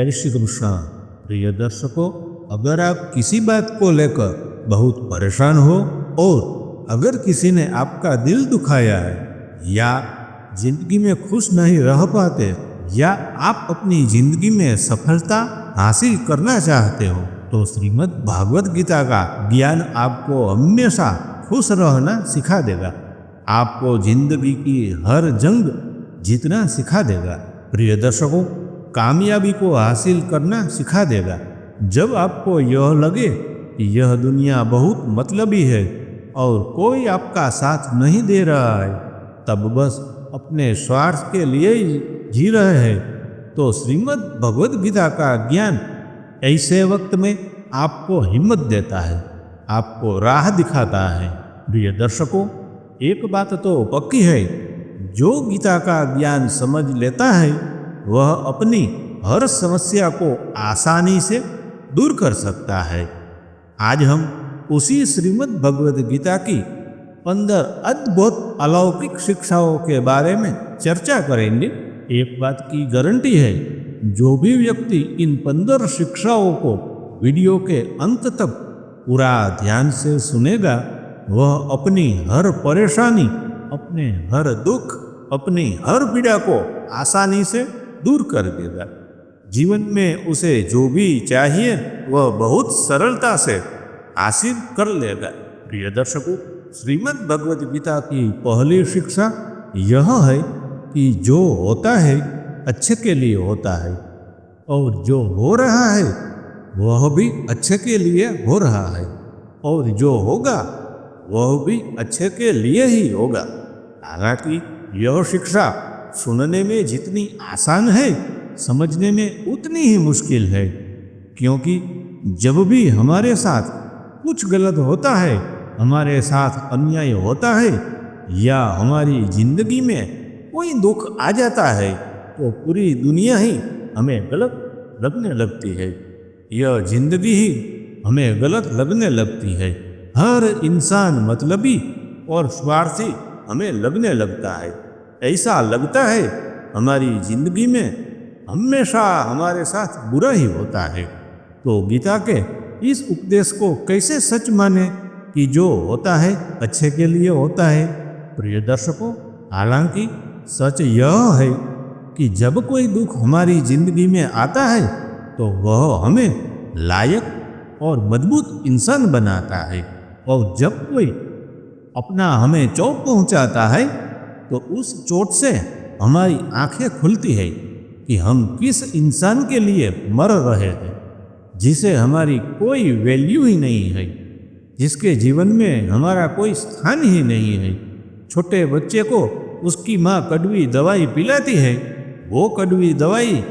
जय श्री कृष्ण। प्रिय दर्शकों, अगर आप किसी बात को लेकर बहुत परेशान हो और अगर किसी ने आपका दिल दुखाया है या जिंदगी में खुश नहीं रह पाते या आप अपनी जिंदगी में सफलता हासिल करना चाहते हो तो श्रीमद् भागवत गीता का ज्ञान आपको हमेशा खुश रहना सिखा देगा, आपको जिंदगी की हर जंग जीतना सिखा देगा। प्रिय दर्शकों, कामयाबी को हासिल करना सिखा देगा। जब आपको यह लगे कि यह दुनिया बहुत मतलबी है और कोई आपका साथ नहीं दे रहा है, तब बस अपने स्वार्थ के लिए ही जी रहे हैं, तो श्रीमद् भगवद गीता का ज्ञान ऐसे वक्त में आपको हिम्मत देता है, आपको राह दिखाता है। प्रिय दर्शकों, एक बात तो पक्की है, जो गीता का ज्ञान समझ लेता है वह अपनी हर समस्या को आसानी से दूर कर सकता है। आज हम उसी श्रीमद् भगवद गीता की 15 अद्भुत अलौकिक शिक्षाओं के बारे में चर्चा करेंगे। एक बात की गारंटी है, जो भी व्यक्ति इन 15 शिक्षाओं को वीडियो के अंत तक पूरा ध्यान से सुनेगा, वह अपनी हर परेशानी, अपने हर दुख, अपनी हर पीड़ा को आसानी से दूर कर देगा। जीवन में उसे जो भी चाहिए वह बहुत सरलता से हासिल कर लेगा। प्रिय दर्शकों, श्रीमद् भगवद गीता की पहली शिक्षा यह है कि जो होता है अच्छे के लिए होता है और जो हो रहा है वह भी अच्छे के लिए हो रहा है और जो होगा वह भी अच्छे के लिए ही होगा। हालांकि यह शिक्षा सुनने में जितनी आसान है, समझने में उतनी ही मुश्किल है, क्योंकि जब भी हमारे साथ कुछ गलत होता है, हमारे साथ अन्याय होता है या हमारी जिंदगी में कोई दुख आ जाता है, तो पूरी दुनिया ही हमें गलत लगने लगती है। यह जिंदगी ही हमें गलत लगने लगती है। हर इंसान मतलबी और स्वार्थी हमें लगने लगता है। ऐसा लगता है हमारी जिंदगी में हमेशा हमारे साथ बुरा ही होता है। तो गीता के इस उपदेश को कैसे सच माने कि जो होता है अच्छे के लिए होता है? प्रिय दर्शकों, हालांकि सच यह है कि जब कोई दुख हमारी जिंदगी में आता है तो वह हमें लायक और मजबूत इंसान बनाता है, और जब कोई अपना हमें चोट पहुंचाता है तो उस चोट से हमारी आंखें खुलती है कि हम किस इंसान के लिए मर रहे हैं, जिसे हमारी कोई वैल्यू ही नहीं है, जिसके जीवन में हमारा कोई स्थान ही नहीं है। छोटे बच्चे को उसकी माँ कड़वी दवाई पिलाती है, वो कड़वी दवाई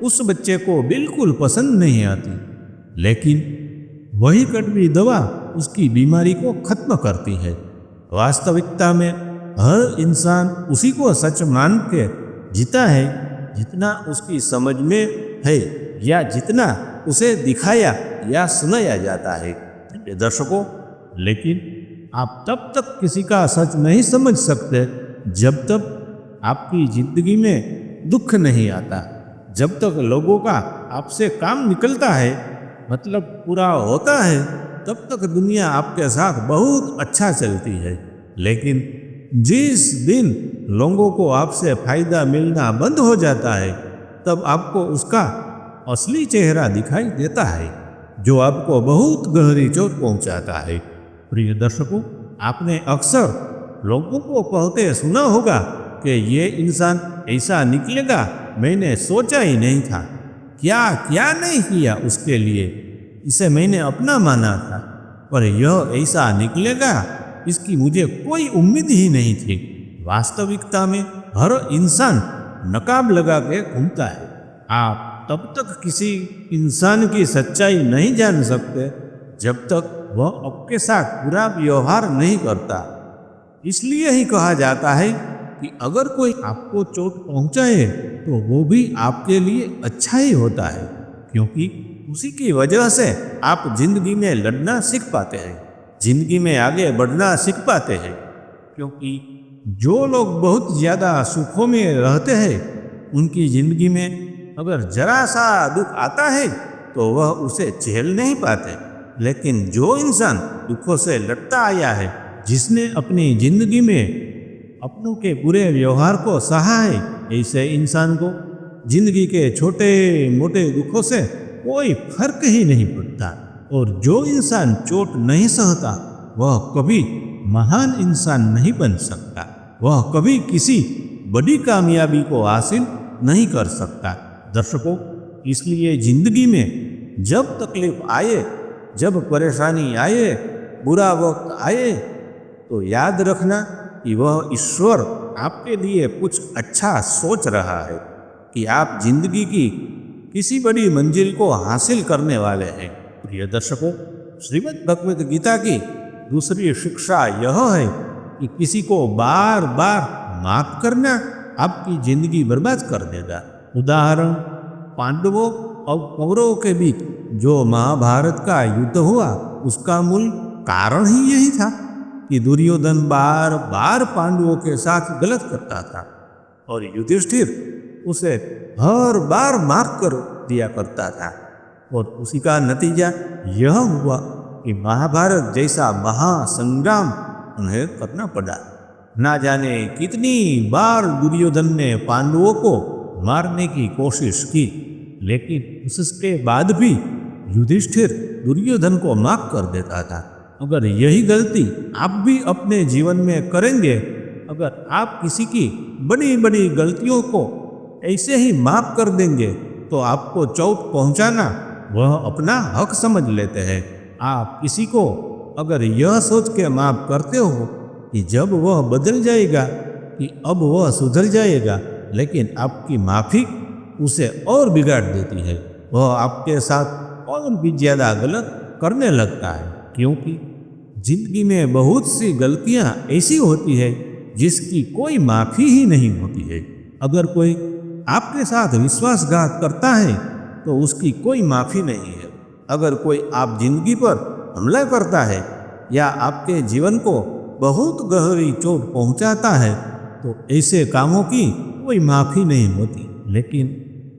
उस बच्चे को बिल्कुल पसंद नहीं आती, लेकिन वही कड़वी दवा उसकी बीमारी को खत्म करती है। वास्तविकता में हर इंसान उसी को सच मान के जीता है जितना उसकी समझ में है या जितना उसे दिखाया या सुनाया जाता है। दर्शकों, लेकिन आप तब तक किसी का सच नहीं समझ सकते जब तक आपकी जिंदगी में दुख नहीं आता, जब तक लोगों का आपसे काम निकलता है, मतलब पूरा होता है, तब तक दुनिया आपके साथ बहुत अच्छा चलती है। लेकिन जिस दिन लोगों को आपसे फायदा मिलना बंद हो जाता है, तब आपको उसका असली चेहरा दिखाई देता है, जो आपको बहुत गहरी चोट पहुंचाता है। प्रिय दर्शकों, आपने अक्सर लोगों को कहते सुना होगा कि ये इंसान ऐसा निकलेगा, मैंने सोचा ही नहीं था, क्या क्या नहीं किया उसके लिए, इसे मैंने अपना माना था, पर यह ऐसा निकलेगा इसकी मुझे कोई उम्मीद ही नहीं थी। वास्तविकता में हर इंसान नकाब लगा के घूमता है। आप तब तक किसी इंसान की सच्चाई नहीं जान सकते जब तक वह आपके साथ बुरा व्यवहार नहीं करता। इसलिए ही कहा जाता है कि अगर कोई आपको चोट पहुंचाए तो वो भी आपके लिए अच्छा ही होता है, क्योंकि उसी की वजह से आप जिंदगी में लड़ना सीख पाते हैं, जिंदगी में आगे बढ़ना सीख पाते हैं। क्योंकि जो लोग बहुत ज़्यादा सुखों में रहते हैं, उनकी ज़िंदगी में अगर जरा सा दुख आता है तो वह उसे झेल नहीं पाते, लेकिन जो इंसान दुखों से लड़ता आया है, जिसने अपनी जिंदगी में अपनों के बुरे व्यवहार को सहा है, ऐसे इंसान को जिंदगी के छोटे मोटे दुखों से कोई फर्क ही नहीं पड़ता। और जो इंसान चोट नहीं सहता वह कभी महान इंसान नहीं बन सकता, वह कभी किसी बड़ी कामयाबी को हासिल नहीं कर सकता। दर्शकों, इसलिए जिंदगी में जब तकलीफ आए, जब परेशानी आए, बुरा वक्त आए, तो याद रखना कि वह ईश्वर आपके लिए कुछ अच्छा सोच रहा है, कि आप जिंदगी की किसी बड़ी मंजिल को हासिल करने वाले हैं। प्रिय दर्शकों, श्रीमद् भगवद गीता की दूसरी शिक्षा यह है कि किसी को बार बार माफ करना आपकी जिंदगी बर्बाद कर देगा। उदाहरण, पांडवों और कौरवों के बीच जो महाभारत का युद्ध हुआ, उसका मूल कारण ही यही था कि दुर्योधन बार बार पांडवों के साथ गलत करता था और युधिष्ठिर उसे हर बार माफ कर दिया करता था। और उसी का नतीजा यह हुआ कि महाभारत जैसा महासंग्राम उन्हें करना पड़ा। ना जाने कितनी बार दुर्योधन ने पांडवों को मारने की कोशिश की, लेकिन उसके बाद भी युधिष्ठिर दुर्योधन को माफ कर देता था। अगर यही गलती आप भी अपने जीवन में करेंगे, अगर आप किसी की बड़ी बड़ी गलतियों को ऐसे ही माफ कर देंगे, तो आपको चोट पहुंचाना वह अपना हक समझ लेते हैं। आप किसी को अगर यह सोच के माफ करते हो कि जब वह बदल जाएगा, कि अब वह सुधर जाएगा, लेकिन आपकी माफ़ी उसे और बिगाड़ देती है। वह आपके साथ और भी ज़्यादा गलत करने लगता है, क्योंकि जिंदगी में बहुत सी गलतियां ऐसी होती है जिसकी कोई माफ़ी ही नहीं होती है। अगर कोई आपके साथ विश्वासघात करता है तो उसकी कोई माफ़ी नहीं है। अगर कोई आप जिंदगी पर हमला करता है या आपके जीवन को बहुत गहरी चोट पहुंचाता है, तो ऐसे कामों की कोई माफ़ी नहीं होती। लेकिन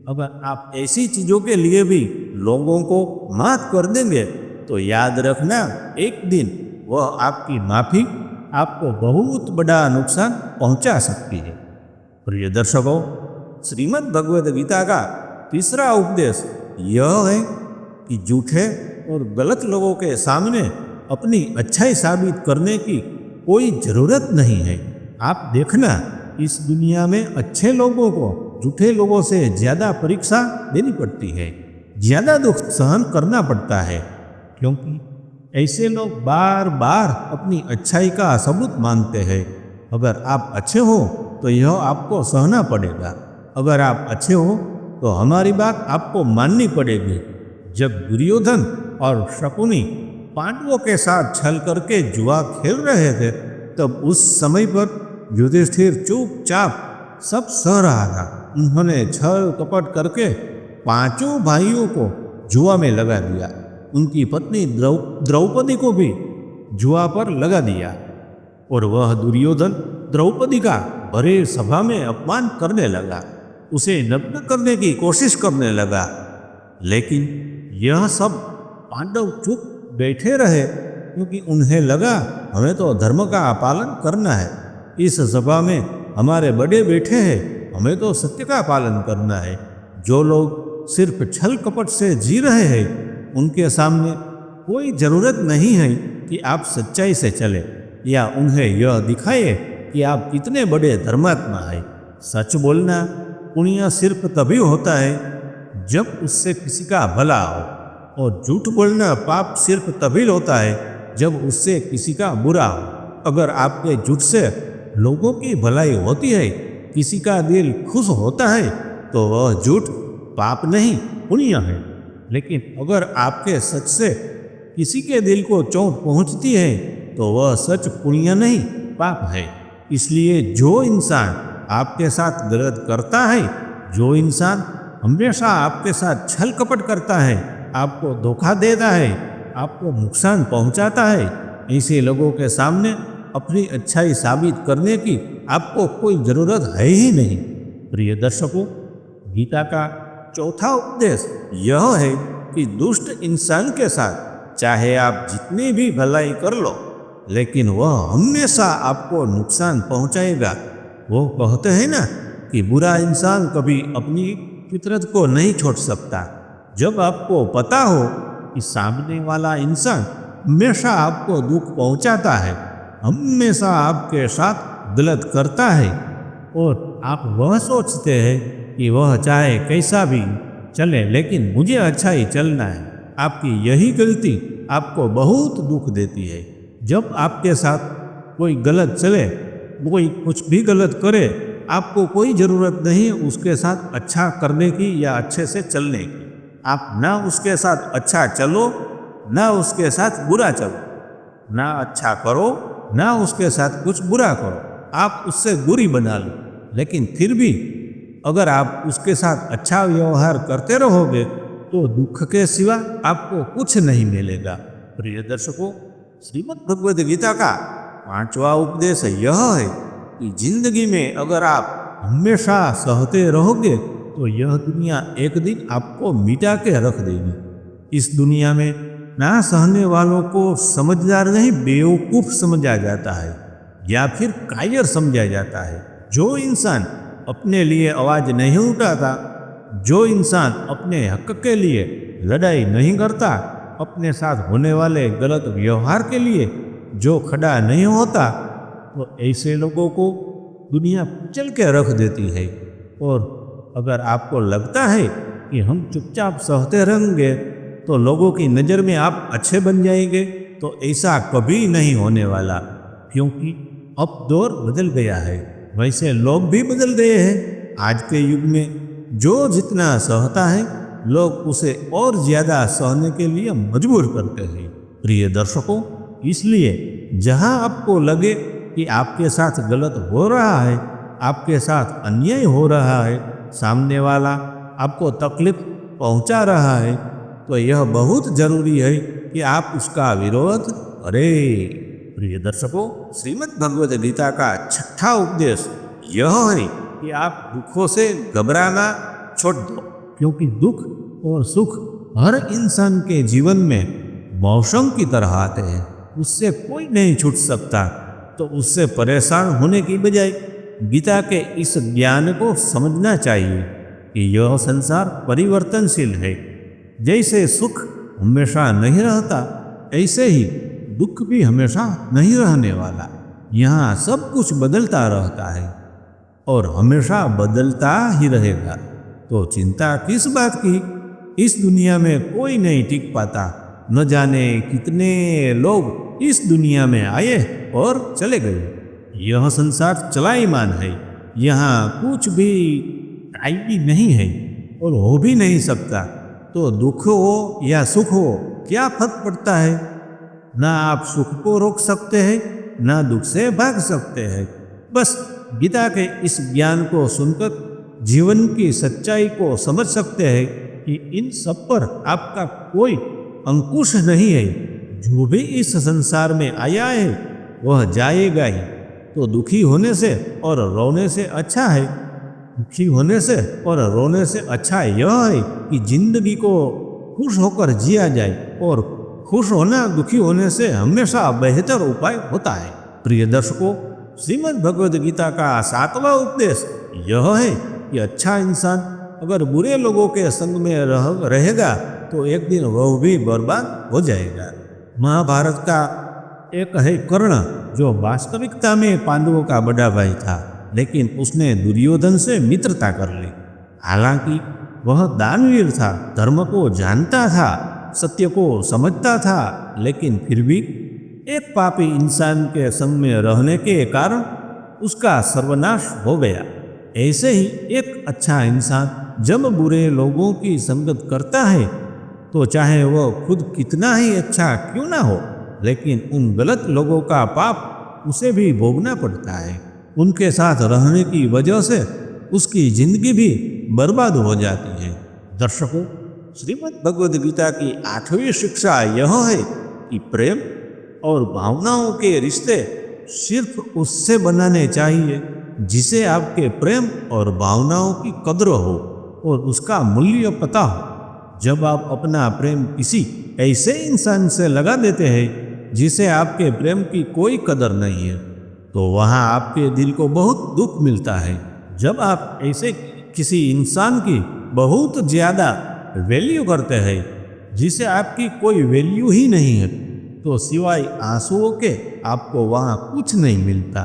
अगर आप ऐसी चीज़ों के लिए भी लोगों को माफ़ कर देंगे, तो याद रखना, एक दिन वह आपकी माफ़ी आपको बहुत बड़ा नुकसान पहुंचा सकती है। प्रिय दर्शकों, श्रीमद् भगवद गीता का तीसरा उपदेश यह है कि झूठे और गलत लोगों के सामने अपनी अच्छाई साबित करने की कोई ज़रूरत नहीं है। आप देखना, इस दुनिया में अच्छे लोगों को झूठे लोगों से ज़्यादा परीक्षा देनी पड़ती है, ज़्यादा दुख सहन करना पड़ता है, क्योंकि ऐसे लोग बार बार अपनी अच्छाई का सबूत मानते हैं। अगर आप अच्छे हो तो यह आपको सहना पड़ेगा, अगर आप अच्छे हो तो हमारी बात आपको माननी पड़ेगी। जब दुर्योधन और शकुनी पांडवों के साथ छल करके जुआ खेल रहे थे, तब उस समय पर युधिष्ठिर चुपचाप सब सह रहा था। उन्होंने छल कपट करके पांचों भाइयों को जुआ में लगा दिया। उनकी पत्नी द्रौपदी को भी जुआ पर लगा दिया और वह दुर्योधन द्रौपदी का भरे सभा में अपमान करने लगा, उसे नग्न करने की कोशिश करने लगा। लेकिन यह सब पांडव चुप बैठे रहे, क्योंकि उन्हें लगा हमें तो धर्म का पालन करना है। इस सभा में हमारे बड़े बैठे हैं, हमें तो सत्य का पालन करना है। जो लोग सिर्फ छल कपट से जी रहे हैं, उनके सामने कोई ज़रूरत नहीं है कि आप सच्चाई से चले या उन्हें यह दिखाए कि आप कितने बड़े धर्मात्मा हैं। सच बोलना पुण्य सिर्फ तभी होता है जब उससे किसी का भला हो, और झूठ बोलना पाप सिर्फ तभी होता है जब उससे किसी का बुरा हो। अगर आपके झूठ से लोगों की भलाई होती है, किसी का दिल खुश होता है, तो वह झूठ पाप नहीं पुण्य है। लेकिन अगर आपके सच से किसी के दिल को चोट पहुंचती है, तो वह सच पुण्य नहीं पाप है। इसलिए जो इंसान आपके साथ गलत करता है, जो इंसान हमेशा आपके साथ छल कपट करता है, आपको धोखा देता है, आपको नुकसान पहुंचाता है, ऐसे लोगों के सामने अपनी अच्छाई साबित करने की आपको कोई ज़रूरत है ही नहीं। प्रिय दर्शकों, गीता का चौथा उपदेश यह है कि दुष्ट इंसान के साथ चाहे आप जितनी भी भलाई कर लो, लेकिन वह हमेशा आपको नुकसान पहुंचाएगा। वो कहते हैं ना कि बुरा इंसान कभी अपनी फितरत को नहीं छोड़ सकता। जब आपको पता हो कि सामने वाला इंसान हमेशा आपको दुख पहुंचाता है, हमेशा आपके साथ गलत करता है, और आप वह सोचते हैं कि वह चाहे कैसा भी चले लेकिन मुझे अच्छा ही चलना है, आपकी यही गलती आपको बहुत दुख देती है। जब आपके साथ कोई गलत चले, कोई कुछ भी गलत करे, आपको कोई ज़रूरत नहीं उसके साथ अच्छा करने की या अच्छे से चलने की। आप ना उसके साथ अच्छा चलो, ना उसके साथ बुरा चलो, ना अच्छा करो, ना उसके साथ कुछ बुरा करो। आप उससे दूरी बना लो, लेकिन फिर भी अगर आप उसके साथ अच्छा व्यवहार करते रहोगे तो दुख के सिवा आपको कुछ नहीं मिलेगा। प्रिय दर्शकों, श्रीमद् भगवद गीता का 5वां उपदेश यह है कि जिंदगी में अगर आप हमेशा सहते रहोगे तो यह दुनिया एक दिन आपको मिटा के रख देगी। इस दुनिया में ना सहने वालों को समझदार नहीं बेवकूफ समझा जाता है या फिर कायर समझा जाता है। जो इंसान अपने लिए आवाज नहीं उठाता, जो इंसान अपने हक के लिए लड़ाई नहीं करता, अपने साथ होने वाले गलत व्यवहार के लिए जो खड़ा नहीं होता, तो ऐसे लोगों को दुनिया कुचल के रख देती है। और अगर आपको लगता है कि हम चुपचाप सहते रहेंगे तो लोगों की नज़र में आप अच्छे बन जाएंगे, तो ऐसा कभी नहीं होने वाला, क्योंकि अब दौर बदल गया है, वैसे लोग भी बदल गए हैं। आज के युग में जो जितना सहता है, लोग उसे और ज़्यादा सहने के लिए मजबूर करते हैं। प्रिय दर्शकों, इसलिए जहां आपको लगे कि आपके साथ गलत हो रहा है, आपके साथ अन्याय हो रहा है, सामने वाला आपको तकलीफ पहुंचा रहा है, तो यह बहुत जरूरी है कि आप उसका विरोध करें। प्रिय दर्शकों, श्रीमद् भगवद गीता का 6वां उपदेश यह है कि आप दुखों से घबराना छोड़ दो, क्योंकि दुख और सुख हर इंसान के जीवन में मौसम की तरह आते हैं, उससे कोई नहीं छूट सकता। तो उससे परेशान होने की बजाय गीता के इस ज्ञान को समझना चाहिए कि यह संसार परिवर्तनशील है। जैसे सुख हमेशा नहीं रहता, ऐसे ही दुख भी हमेशा नहीं रहने वाला। यहाँ सब कुछ बदलता रहता है और हमेशा बदलता ही रहेगा। तो चिंता किस बात की? इस दुनिया में कोई नहीं टिक पाता। न जाने कितने लोग इस दुनिया में आए और चले गए। यह संसार चलाईमान है, यहाँ कुछ भी कायमी नहीं है और हो भी नहीं सकता। तो दुख हो या सुख हो, क्या फर्क पड़ता है? ना आप सुख को रोक सकते हैं, ना दुख से भाग सकते हैं। बस गीता के इस ज्ञान को सुनकर जीवन की सच्चाई को समझ सकते हैं कि इन सब पर आपका कोई अंकुश नहीं है। जो भी इस संसार में आया है वह जाएगा ही। तो दुखी होने से और रोने से अच्छा है, दुखी होने से और रोने से अच्छा यह है कि जिंदगी को खुश होकर जिया जाए, और खुश होना दुखी होने से हमेशा बेहतर उपाय होता है। प्रिय दर्शकों, श्रीमद् भगवद गीता का 7वां उपदेश यह है कि अच्छा इंसान अगर बुरे लोगों के संग में रहेगा तो एक दिन वह भी बर्बाद हो जाएगा। महाभारत का एक है कर्ण, जो वास्तविकता में पांडवों का बड़ा भाई था, लेकिन उसने दुर्योधन से मित्रता कर ली। हालांकि वह दानवीर था, धर्म को जानता था, सत्य को समझता था, लेकिन फिर भी एक पापी इंसान के संग में रहने के कारण उसका सर्वनाश हो गया। ऐसे ही एक अच्छा इंसान जब बुरे लोगों की संगत करता है तो चाहे वह खुद कितना ही अच्छा क्यों ना हो, लेकिन उन गलत लोगों का पाप उसे भी भोगना पड़ता है। उनके साथ रहने की वजह से उसकी जिंदगी भी बर्बाद हो जाती है। दर्शकों, श्रीमद् भगवद गीता की 8वीं शिक्षा यह है कि प्रेम और भावनाओं के रिश्ते सिर्फ उससे बनाने चाहिए जिसे आपके प्रेम और भावनाओं की कद्र हो। और उसका मूल्य पता हो। जब आप अपना प्रेम किसी ऐसे इंसान से लगा देते हैं जिसे आपके प्रेम की कोई कदर नहीं है, तो वहाँ आपके दिल को बहुत दुख मिलता है। जब आप ऐसे किसी इंसान की बहुत ज़्यादा वैल्यू करते हैं जिसे आपकी कोई वैल्यू ही नहीं है, तो सिवाय आंसुओं के आपको वहाँ कुछ नहीं मिलता।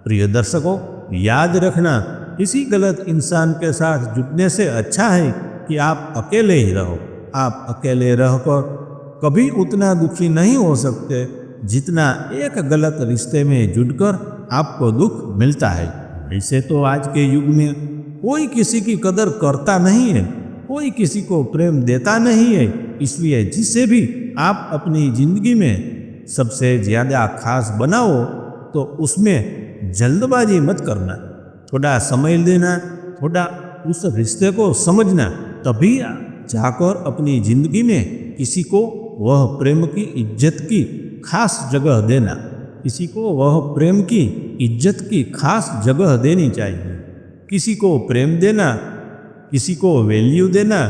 प्रिय दर्शकों, याद रखना, किसी गलत इंसान के साथ जुटने से अच्छा है कि आप अकेले ही रहो। आप अकेले रहकर कभी उतना दुखी नहीं हो सकते जितना एक गलत रिश्ते में जुटकर आपको दुख मिलता है। ऐसे तो आज के युग में कोई किसी की कदर करता नहीं है, कोई किसी को प्रेम देता नहीं है। इसलिए जिसे भी आप अपनी जिंदगी में सबसे ज़्यादा खास बनाओ तो उसमें जल्दबाजी मत करना। थोड़ा समय लेना, थोड़ा उस रिश्ते को समझना, तभी जाकर अपनी जिंदगी में किसी को वह प्रेम की इज्जत की खास जगह देना। किसी को वह प्रेम की इज्जत की खास जगह देनी चाहिए। किसी को प्रेम देना, किसी को वैल्यू देना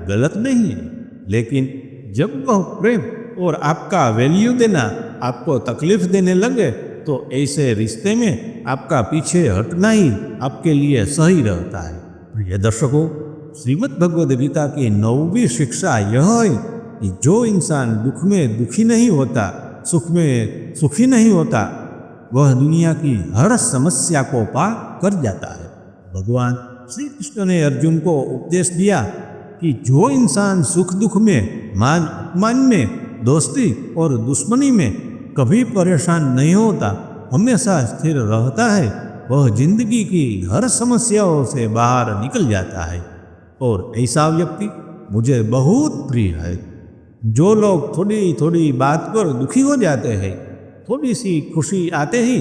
गलत नहीं है, लेकिन जब वह प्रेम और आपका वैल्यू देना आपको तकलीफ देने लगे तो ऐसे रिश्ते में आपका पीछे हटना ही आपके लिए सही रहता है। प्रिय दर्शकों, श्रीमद् भगवद गीता की 9वीं शिक्षा यह है कि जो इंसान दुख में दुखी नहीं होता, सुख में सुखी नहीं होता, वह दुनिया की हर समस्या को पार कर जाता है। भगवान श्री कृष्ण ने अर्जुन को उपदेश दिया कि जो इंसान सुख दुख में, मान अपमान में, दोस्ती और दुश्मनी में कभी परेशान नहीं होता, हमेशा स्थिर रहता है, वह जिंदगी की हर समस्याओं से बाहर निकल जाता है। और ऐसा व्यक्ति मुझे बहुत प्रिय है। जो लोग थोड़ी थोड़ी बात पर दुखी हो जाते हैं, थोड़ी सी खुशी आते ही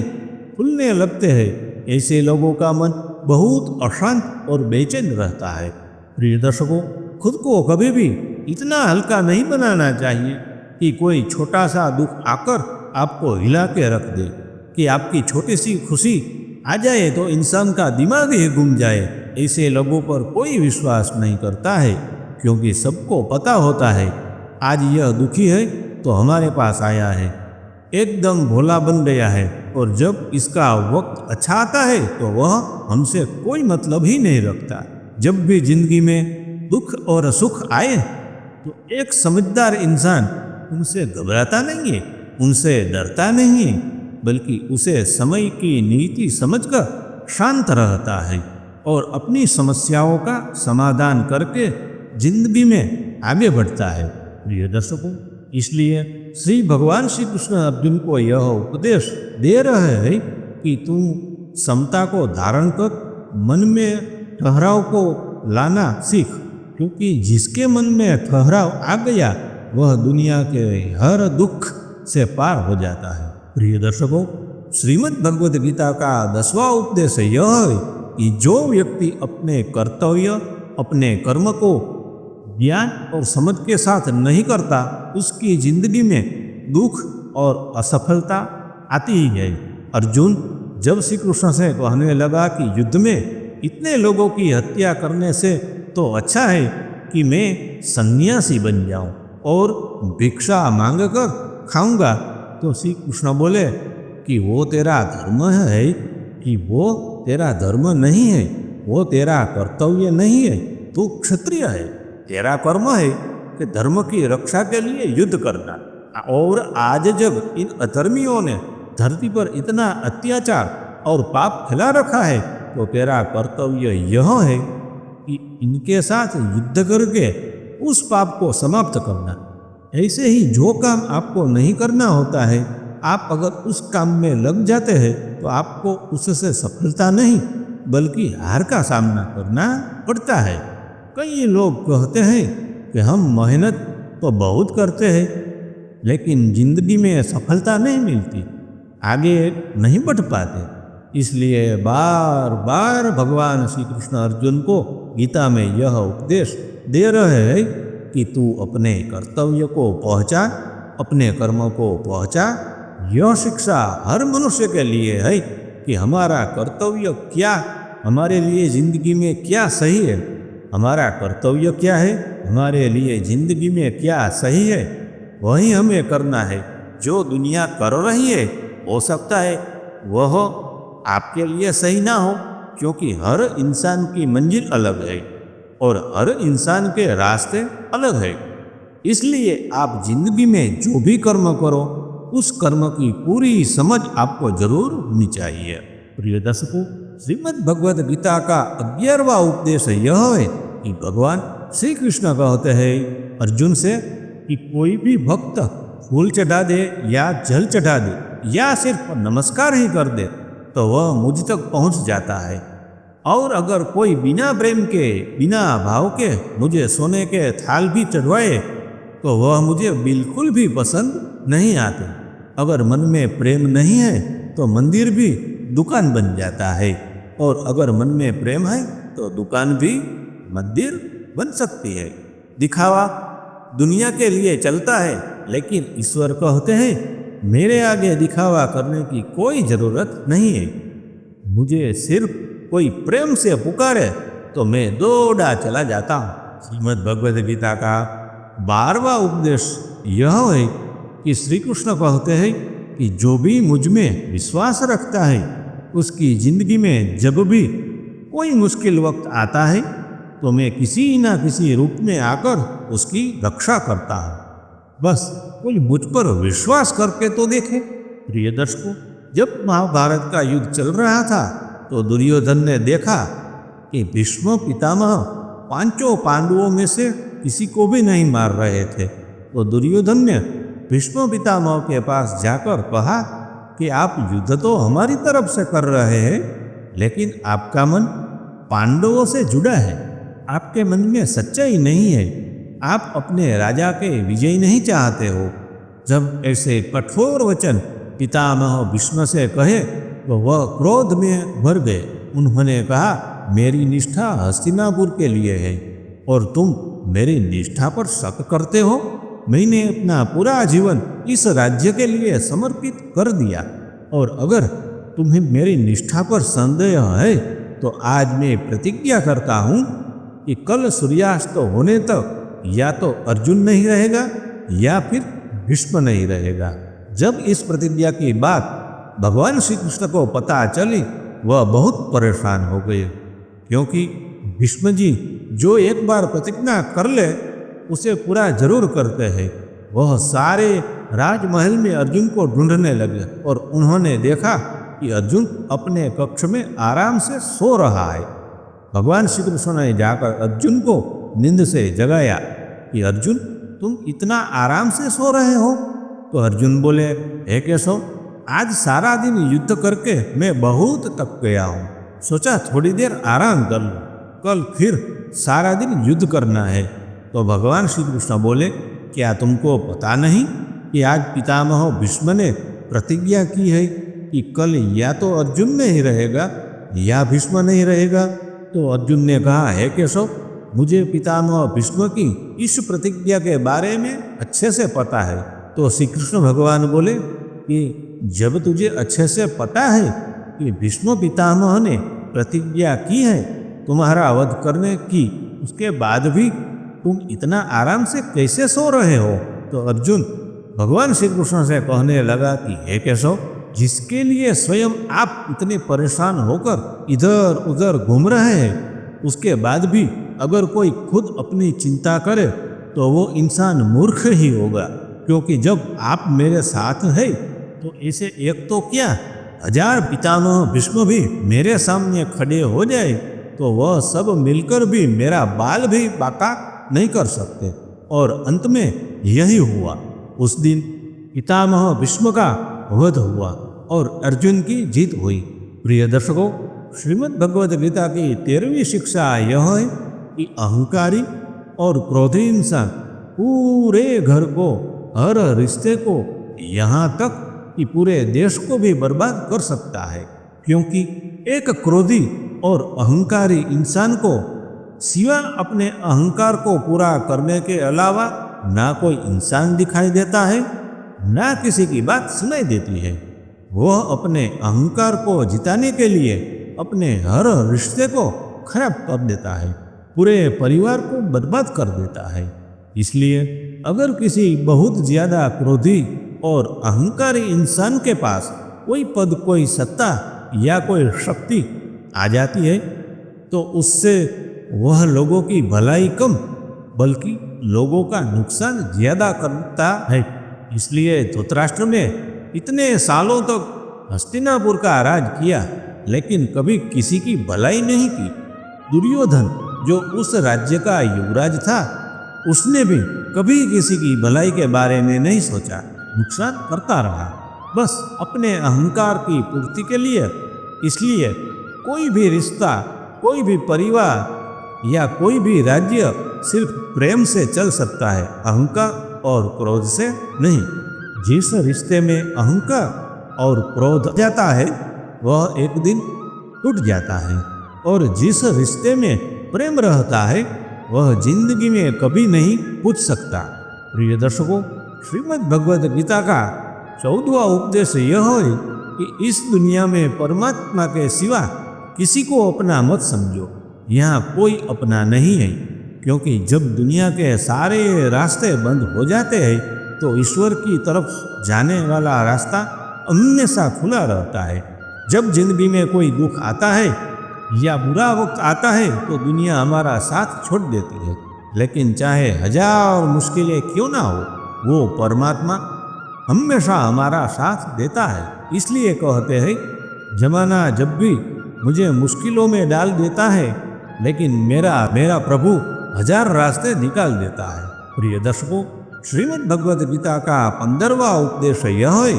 फूलने लगते हैं, ऐसे लोगों का मन बहुत अशांत और बेचैन रहता है। प्रिय दर्शकों, खुद को कभी भी इतना हल्का नहीं बनाना चाहिए कि कोई छोटा सा दुख आकर आपको हिला के रख दे, कि आपकी छोटी सी खुशी आ जाए तो इंसान का दिमाग ही घूम जाए। ऐसे लोगों पर कोई विश्वास नहीं करता है, क्योंकि सबको पता होता है आज यह दुखी है तो हमारे पास आया है, एकदम भोला बन गया है, और जब इसका वक्त अच्छा आता है तो वह हमसे कोई मतलब ही नहीं रखता। जब भी जिंदगी में दुख और सुख आए तो एक समझदार इंसान उनसे घबराता नहीं है, उनसे डरता नहीं है, बल्कि उसे समय की नीति समझकर शांत रहता है और अपनी समस्याओं का समाधान करके जिंदगी में आगे बढ़ता है। प्रिय दर्शकों, इसलिए श्री भगवान श्री कृष्ण अर्जुन को यह उपदेश दे रहे हैं कि तुम समता को धारण कर मन में ठहराव को लाना सीख, क्योंकि जिसके मन में ठहराव आ गया वह दुनिया के हर दुख से पार हो जाता है। प्रिय दर्शकों, श्रीमद् भगवद गीता का 10वां उपदेश यह है कि जो व्यक्ति अपने कर्तव्य, अपने कर्म को ज्ञान और समझ के साथ नहीं करता, उसकी जिंदगी में दुख और असफलता आती ही है। अर्जुन जब श्री कृष्ण से कहने लगा कि युद्ध में इतने लोगों की हत्या करने से तो अच्छा है कि मैं सन्यासी बन जाऊं और भिक्षा मांग कर खाऊंगा, तो श्री कृष्ण बोले कि वो तेरा धर्म है कि वो तेरा धर्म नहीं है, वो तेरा कर्तव्य नहीं है, तू क्षत्रिय है। तेरा कर्म है कि धर्म की रक्षा के लिए युद्ध करना। और आज जब इन अधर्मियों ने धरती पर इतना अत्याचार और पाप फैला रखा है, तो तेरा कर्तव्य यह है कि इनके साथ युद्ध करके उस पाप को समाप्त करना। ऐसे ही जो काम आपको नहीं करना होता है, आप अगर उस काम में लग जाते हैं तो आपको उससे सफलता नहीं बल्कि हार का सामना करना पड़ता है। कई लोग कहते हैं कि हम मेहनत तो बहुत करते हैं लेकिन जिंदगी में सफलता नहीं मिलती, आगे नहीं बढ़ पाते। इसलिए बार बार भगवान श्री कृष्ण अर्जुन को गीता में यह उपदेश दे रहे हैं कि तू अपने कर्तव्य को पहुंचा, अपने कर्म को पहुंचा। यह शिक्षा हर मनुष्य के लिए है कि हमारा कर्तव्य क्या, हमारे लिए जिंदगी में क्या सही है, हमारा कर्तव्य क्या है, हमारे लिए जिंदगी में क्या सही है, वही हमें करना है। जो दुनिया कर रही है हो सकता है वह आपके लिए सही ना हो, क्योंकि हर इंसान की मंजिल अलग है और हर इंसान के रास्ते अलग है। इसलिए आप जिंदगी में जो भी कर्म करो उस कर्म की पूरी समझ आपको जरूर होनी चाहिए। प्रिय दर्शकों, श्रीमद् भगवद गीता का 11वां उपदेश यह है कि भगवान श्री कृष्ण कहते हैं अर्जुन से कि कोई भी भक्त फूल चढ़ा दे या जल चढ़ा दे या सिर्फ नमस्कार ही कर दे तो वह मुझ तक पहुंच जाता है, और अगर कोई बिना प्रेम के बिना भाव के मुझे सोने के थाल भी चढ़वाए तो वह मुझे बिल्कुल भी पसंद नहीं आते। अगर मन में प्रेम नहीं है तो मंदिर भी दुकान बन जाता है, और अगर मन में प्रेम है तो दुकान भी मंदिर बन सकती है। दिखावा दुनिया के लिए चलता है, लेकिन ईश्वर कहते हैं मेरे आगे दिखावा करने की कोई जरूरत नहीं है। मुझे सिर्फ कोई प्रेम से पुकारे तो मैं दौड़ा चला जाता हूँ। श्रीमद् भगवद गीता का 12वां उपदेश यह है कि श्री कृष्ण कहते हैं कि जो भी मुझ में विश्वास रखता है उसकी जिंदगी में जब भी कोई मुश्किल वक्त आता है तो मैं किसी न किसी रूप में आकर उसकी रक्षा करता हूँ। बस कोई मुझ पर विश्वास करके तो देखे। प्रिय दर्शकों, जब महाभारत का युद्ध चल रहा था तो दुर्योधन ने देखा कि भीष्म पितामह पांचों पांडवों में से किसी को भी नहीं मार रहे थे। तो दुर्योधन ने भीष्म पितामह के पास जाकर कहा कि आप युद्ध तो हमारी तरफ से कर रहे हैं, लेकिन आपका मन पांडवों से जुड़ा है, आपके मन में सच्चाई नहीं है, आप अपने राजा के विजय नहीं चाहते हो। जब ऐसे कठोर वचन पितामह भीष्म से कहे तो वह क्रोध में भर गए। उन्होंने कहा मेरी निष्ठा हस्तिनापुर के लिए है और तुम मेरी निष्ठा पर शक करते हो। मैंने अपना पूरा जीवन इस राज्य के लिए समर्पित कर दिया, और अगर तुम्हें मेरी निष्ठा पर संदेह है तो आज मैं प्रतिज्ञा करता हूँ कि कल सूर्यास्त होने तक या तो अर्जुन नहीं रहेगा या फिर भीष्म नहीं रहेगा। जब इस प्रतिज्ञा की बात भगवान श्री कृष्ण को पता चली वह बहुत परेशान हो गए, क्योंकि भीष्म जी जो एक बार प्रतिज्ञा कर ले उसे पूरा जरूर करते हैं। वह सारे राजमहल में अर्जुन को ढूंढने लगे और उन्होंने देखा कि अर्जुन अपने कक्ष में आराम से सो रहा है। भगवान श्री कृष्ण ने जाकर अर्जुन को नींद से जगाया कि अर्जुन तुम इतना आराम से सो रहे हो। तो अर्जुन बोले हे केशव, आज सारा दिन युद्ध करके मैं बहुत थक गया हूँ, सोचा थोड़ी देर आराम कर लूँ, कल फिर सारा दिन युद्ध करना है। तो भगवान श्री कृष्ण बोले क्या तुमको पता नहीं कि आज पितामह भीष्म ने प्रतिज्ञा की है कि कल या तो अर्जुन नहीं रहेगा या भीष्म नहीं रहेगा। तो अर्जुन ने कहा हे केशव, मुझे पितामह भीष्म की इस प्रतिज्ञा के बारे में अच्छे से पता है। तो श्री कृष्ण भगवान बोले कि जब तुझे अच्छे से पता है कि भीष्म पितामह ने प्रतिज्ञा की है तुम्हारा वध करने की, उसके बाद भी तुम इतना आराम से कैसे सो रहे हो। तो अर्जुन भगवान श्री कृष्ण से कहने लगा कि हे केशव, जिसके लिए स्वयं आप इतने परेशान होकर इधर उधर घूम रहे हैं, उसके बाद भी अगर कोई खुद अपनी चिंता करे तो वो इंसान मूर्ख ही होगा, क्योंकि जब आप मेरे साथ हैं तो ऐसे एक तो क्या 1000 पितामह भीष्म भी मेरे सामने खड़े हो जाए तो वह सब मिलकर भी मेरा बाल भी बाका नहीं कर सकते। और अंत में यही हुआ। उस दिन पितामह भीष्म का वध हुआ और अर्जुन की जीत हुई। प्रिय दर्शकों, श्रीमद् भगवद गीता की 13वीं शिक्षा यह है कि अहंकारी और क्रोधी इंसान पूरे घर को, हर रिश्ते को, यहाँ तक कि पूरे देश को भी बर्बाद कर सकता है, क्योंकि एक क्रोधी और अहंकारी इंसान को सिवाय अपने अहंकार को पूरा करने के अलावा ना कोई इंसान दिखाई देता है, ना किसी की बात सुनाई देती है। वह अपने अहंकार को जिताने के लिए अपने हर रिश्ते को खराब कर देता है। पूरे परिवार को बर्बाद कर देता है। इसलिए अगर किसी बहुत ज्यादा क्रोधी और अहंकारी इंसान के पास कोई पद, कोई सत्ता या कोई शक्ति आ जाती है तो उससे वह लोगों की भलाई कम बल्कि लोगों का नुकसान ज्यादा करता है। इसलिए धृतराष्ट्र ने इतने सालों तक हस्तिनापुर का राज किया लेकिन कभी किसी की भलाई नहीं की। दुर्योधन जो उस राज्य का युवराज था उसने भी कभी किसी की भलाई के बारे में नहीं सोचा, नुकसान करता रहा बस अपने अहंकार की पूर्ति के लिए। इसलिए कोई भी रिश्ता, कोई भी परिवार या कोई भी राज्य सिर्फ प्रेम से चल सकता है, अहंकार और क्रोध से नहीं। जिस रिश्ते में अहंकार और क्रोध जाता है वह एक दिन टूट जाता है और जिस रिश्ते में प्रेम रहता है वह जिंदगी में कभी नहीं टूट सकता। प्रिय दर्शकों, श्रीमद् भगवद गीता का 14वां उपदेश यह है कि इस दुनिया में परमात्मा के सिवा किसी को अपना मत समझो। यहाँ कोई अपना नहीं है, क्योंकि जब दुनिया के सारे रास्ते बंद हो जाते हैं तो ईश्वर की तरफ जाने वाला रास्ता हमेशा खुला रहता है। जब जिंदगी में कोई दुख आता है या बुरा वक्त आता है तो दुनिया हमारा साथ छोड़ देती है, लेकिन चाहे हजार मुश्किलें क्यों ना हो वो परमात्मा हमेशा हमारा साथ देता है। इसलिए कहते हैं, जमाना जब भी मुझे मुश्किलों में डाल देता है लेकिन मेरा प्रभु हजार रास्ते निकाल देता है। प्रिय दर्शकों, श्रीमद् भगवद गीता का 15वां उपदेश यह है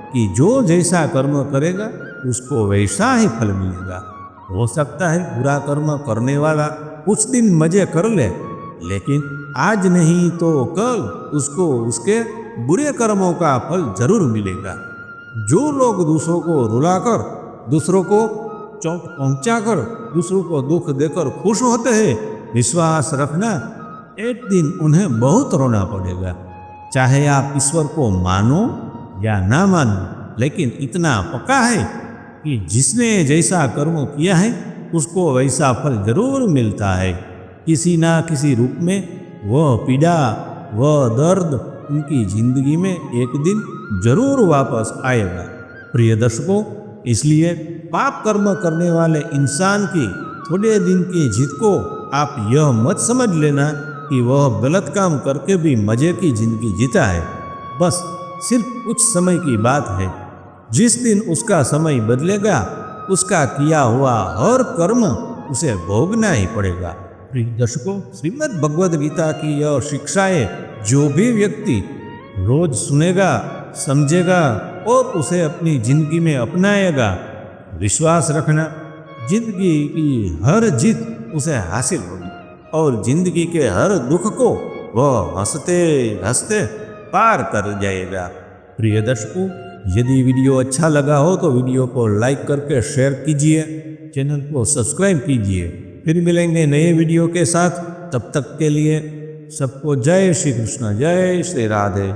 कि जो जैसा कर्म करेगा उसको वैसा ही फल मिलेगा। हो सकता है बुरा कर्म करने वाला कुछ दिन मजे कर ले, लेकिन आज नहीं तो कल उसको उसके बुरे कर्मों का फल जरूर मिलेगा। जो लोग दूसरों को रुलाकर, दूसरों को चोट पहुंचाकर, दूसरों को दुख देकर खुश होते हैं, विश्वास रखना एक दिन उन्हें बहुत रोना पड़ेगा। चाहे आप ईश्वर को मानो या ना मानो, लेकिन इतना पक्का है कि जिसने जैसा कर्म किया है उसको वैसा फल जरूर मिलता है। किसी ना किसी रूप में वह पीड़ा, वह दर्द उनकी जिंदगी में एक दिन जरूर वापस आएगा। प्रिय दर्शकों, इसलिए पाप कर्म करने वाले इंसान की थोड़े दिन की जीत को आप यह मत समझ लेना कि वह गलत काम करके भी मजे की जिंदगी जीता है। बस सिर्फ कुछ समय की बात है। जिस दिन उसका समय बदलेगा उसका किया हुआ हर कर्म उसे भोगना ही पड़ेगा। प्रिय दर्शकों, श्रीमद् भगवद गीता की यह शिक्षाएं जो भी व्यक्ति रोज सुनेगा, समझेगा और उसे अपनी जिंदगी में अपनाएगा, विश्वास रखना जिंदगी की हर जीत उसे हासिल होगी और जिंदगी के हर दुख को वह हंसते हंसते पार कर जाएगा। प्रिय दर्शकों, यदि वीडियो अच्छा लगा हो तो वीडियो को लाइक करके शेयर कीजिए, चैनल को सब्सक्राइब कीजिए। फिर मिलेंगे नए वीडियो के साथ, तब तक के लिए सबको जय श्री कृष्ण, जय श्री राधे।